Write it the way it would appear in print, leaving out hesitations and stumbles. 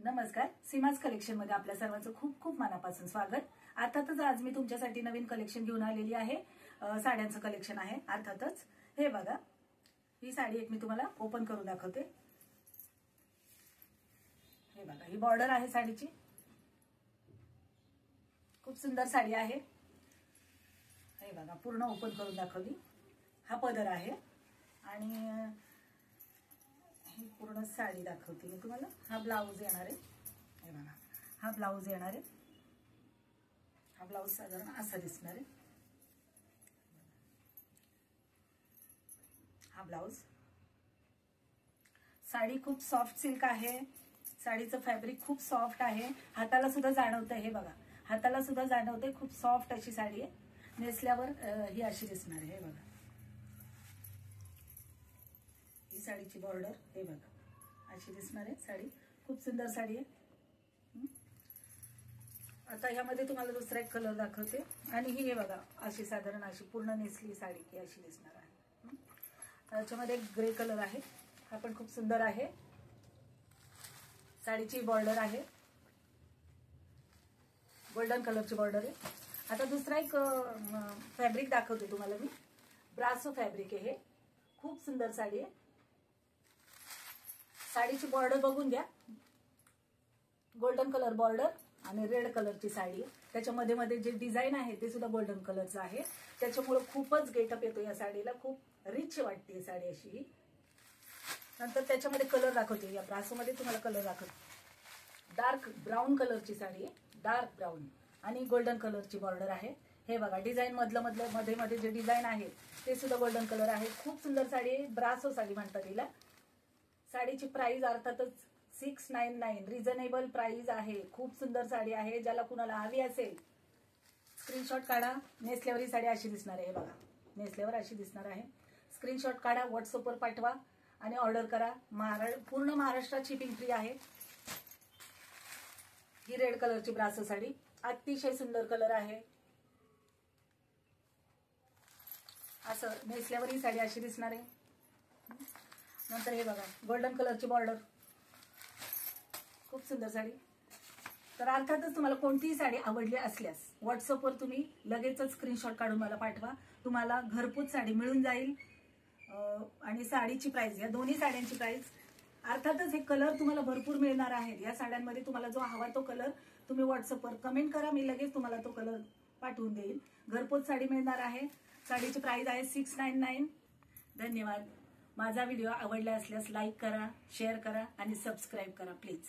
नमस्कार, सीमाज कलेक्शन मध्ये आपल्या सर्वांचं खूप खूप मनापासून स्वागत। अर्थातच आज मी तुमच्यासाठी नवीन कलेक्शन घेऊन आलेली आहे। साड्यांचं कलेक्शन आहे। अर्थातच हे बघा, ही साडी एक मी तुम्हाला ओपन करून दाखवते। हे बघा, ही बॉर्डर आहे साडीची, खूप सुंदर साडी आहे। हे बघा, पूर्ण ओपन करून दाखवली। हा पदर आहे आणि ही पूर्ण साडी दाखवते मी तुम्हाला। हा ब्लाउज येणार आहे। हे बघा, हा ब्लाउज येणार आहे। हा ब्लाउज साधारण असा दिसणार आहे। हा ब्लाउज। साडी खूप सॉफ्ट सिल्क आहे। साडीचं फॅब्रिक खूप सॉफ्ट आहे। हाताला सुद्धा जाणवतं। हे बघा, हाताला सुद्धा जाणवते। खूप सॉफ्ट अशी साडी आहे। नेसल्यावर ही अशी दिसणार आहे। हे बघा, ही साडीची बॉर्डर हे बघा अशी दिसणार आहे। साडी खूप सुंदर साडी आहे। आता ह्यामध्ये तुम्हाला दुसरा एक कलर दाखवते आणि ही हे बघा अशी साधारण अशी पूर्ण नेसली साडी की अशी दिसणार आहे। त्याच्यामध्ये एक ग्रे कलर आहे, हा पण खूप सुंदर आहे। साडीची बॉर्डर आहे, गोल्डन कलरची बॉर्डर आहे। आता दुसरा एक फॅब्रिक दाखवते तुम्हाला मी। ब्रासो फॅब्रिक आहे हे, खूप सुंदर साडी आहे। साडीची बॉर्डर बघून घ्या, गोल्डन कलर बॉर्डर आणि रेड कलरची साडी आहे। त्याच्यामध्ये मध्ये जे डिझाईन आहे ते सुद्धा गोल्डन कलरचं आहे। त्याच्यामुळे खूपच गेटअप येतो या साडीला, खूप रिच वाटते ही साडी अशी। नंतर त्याच्यामध्ये कलर दाखवते, या ब्रासोमध्ये तुम्हाला कलर दाखवते। डार्क ब्राऊन कलरची साडी आहे, डार्क ब्राऊन आणि गोल्डन कलरची बॉर्डर आहे। हे बघा, डिझाईन मधलं मध्ये मध्ये जे डिझाईन आहे ते सुद्धा गोल्डन कलर आहे। खूप सुंदर साडी आहे, ब्रासो साडी म्हणतात तिला। साडीची प्राइस अर्थातच 699 रिझनेबल प्राइस आहे। खूप सुंदर साडी आहे। ज्याला कुणाला हवी असेल स्क्रीनशॉट काढा। नेसल्यावर ही साडी अशी दिसणार आहे। हे बघा, नेसल्यावर अशी दिसणार आहे। स्क्रीनशॉट काढा, व्हॉट्सअपवर पाठवा आणि ऑर्डर करा। पूर्ण महाराष्ट्रात शिपिंग फ्री आहे। ही रेड कलरची ब्रासो साडी, अतिशय सुंदर कलर आहे। असं नेसल्यावर ही साडी अशी दिसणार आहे। नंतर हे बघा, गोल्डन कलरची बॉर्डर, खूप सुंदर साडी। तर अर्थातच तुम्हाला कोणतीही साडी आवडली असल्यास व्हॉट्सअपवर तुम्ही लगेचच स्क्रीनशॉट काढून मला पाठवा। तुम्हाला घरपोच साडी मिळून जाईल। आणि साडीची प्राइस, या दोन्ही साड्यांची प्राइस अर्थातच हे कलर तुम्हाला भरपूर मिळणार आहेत। या साड्यांमध्ये तुम्हाला जो हवा तो कलर तुम्ही व्हॉट्सअपवर कमेंट करा, मी लगेच तुम्हाला तो कलर पाठवून देईल। घरपोच साडी मिळणार आहे। साडीची प्राइस आहे 699। धन्यवाद। माझा व्हिडिओ आवडला असल्यास लाईक करा, शेअर करा आणि सबस्क्राईब करा प्लीज।